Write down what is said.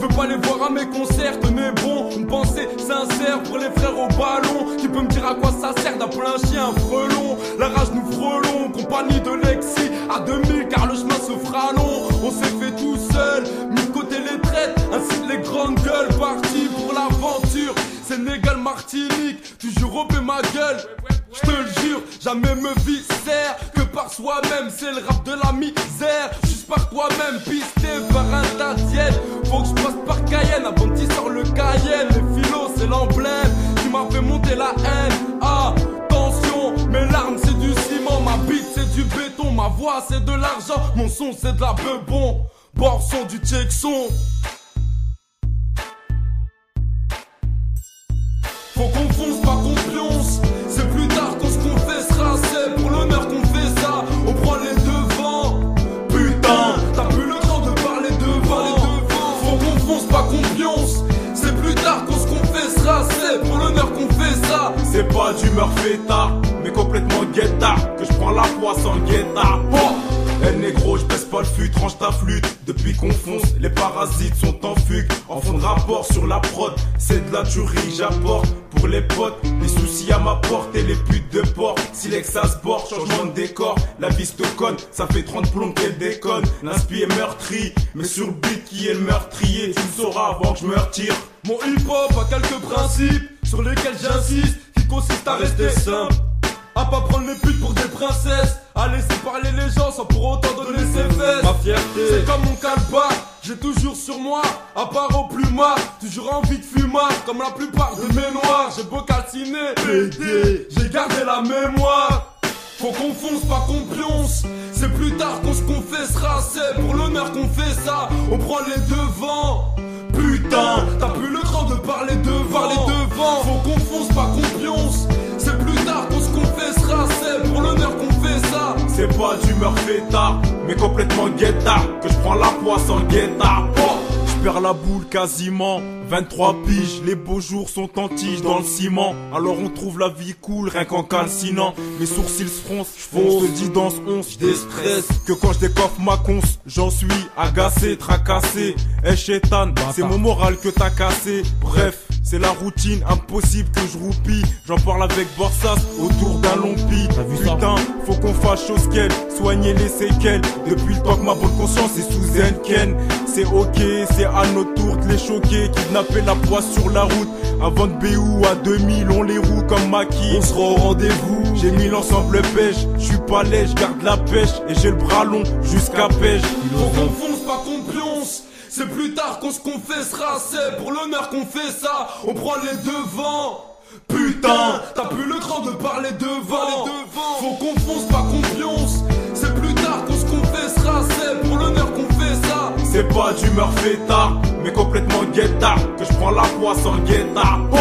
veux pas les voir à mes concerts, tenez bon. Une pensée sincère pour les frères au ballon. Qui peut me dire à quoi ça sert d'appeler un chien un frelon? La rage nous frôlons, compagnie de Lexi à 2000 car le chemin se fera long. On s'est fait tout seul, mis de côté les traites, ainsi que les grandes gueules. Parti pour l'aventure, Sénégal, Martinique, toujours au ma gueule. Je te le jure, jamais me viscère que par soi-même, c'est le rap de la misère. Juste par toi-même, pisté par un tatienne. Faut que je passe par Cayenne avant que tu sors le Cayenne. Les philos, c'est l'emblème qui m'a fait monter la haine. Ah, attention, mes larmes c'est du ciment, ma bite c'est du béton, ma voix c'est de l'argent, mon son c'est de la beubon. Borson du Tchèque-son. Faut qu'on fonce, pas qu'on pionce. C'est plus tard qu'on se confessera. C'est pour l'honneur qu'on fait ça. On prend les devants. Putain, t'as plus le temps de parler devant. Faut qu'on fonce, pas qu'on pionce. C'est plus tard qu'on se confessera. C'est pour l'honneur qu'on fait ça. C'est pas d'humeur fêtard, mais complètement guettard, que je prends la poisse en guettard. Oh, hey négro, je baisse pas le fut, tranche ta flûte. Depuis qu'on fonce, les parasites sont en fugue. En fond de rapport sur la prod, c'est de la tuerie, j'apporte. Pour les potes, les soucis à ma porte et les putes de port. Silex ça se bord, changement de décor. La vie te conne, ça fait 30 plombs qu'elle déconne. L'inspi est meurtri, mais sur le beat qui est le meurtrier, tu le sauras avant que je me retire. Mon hip-hop a quelques principes sur lesquels j'insiste, qui consistent à rester simple, à pas prendre les putes pour des princesses, à laisser parler les gens sans pour autant donner ses fesses. Ma fierté, c'est comme mon calbar, j'ai toujours sur moi, à part au plumard, toujours envie de fumard, comme la plupart de mes noirs. J'ai beau calciner, j'ai gardé la mémoire. Faut qu'on fonce, pas qu'on pionce. C'est plus tard qu'on se confessera. C'est pour l'honneur qu'on fait ça. On prend les devants. Putain, t'as plus le temps de parler devant. Faut qu'on fonce, pas qu'on pionce. C'est plus tard qu'on se confessera. C'est pour l'honneur qu'on fait ça. C'est pas d'humeur fêtard, mais complètement guettard, que je prends la poisse en guettard. Oh, je perds la boule quasiment. 23 piges, les beaux jours sont en tige dans le ciment. Alors on trouve la vie cool, rien qu'en calcinant. Mes sourcils se froncent, on se dit dans ce 11, j'déstresse. Que quand je décoiffe ma conce, j'en suis agacé, tracassé. Eh chétan, c'est mon moral que t'as cassé. Bref, c'est la routine, impossible que je roupille. J'en parle avec Borsas, autour d'un long pis. Putain, faut qu'on fasse chose qu'elle, soigner les séquelles. Depuis le temps que ma bonne conscience est sous Zen. C'est ok, c'est à notre tour de les choquer. Kidnapper la poisse sur la route. Avant de BU à 2000, on les roue comme maquis. On sera au rendez-vous. J'ai mis l'ensemble pêche, je suis pas laid, je garde la pêche. Et j'ai le bras long jusqu'à pêche. Faut qu'on fonce, pas qu'on pionce. C'est plus tard qu'on se confessera. C'est pour l'honneur qu'on fait ça. On prend les devants. Putain, t'as plus le temps de parler devant. Faut qu'on fonce, pas qu'on pionce. C'est plus tard qu'on se confessera. C'est pour l'honneur qu'on fait ça. C'est pas d'humeur fêtard, mais complètement guettard, que je prends la poisse en guettard. Oh,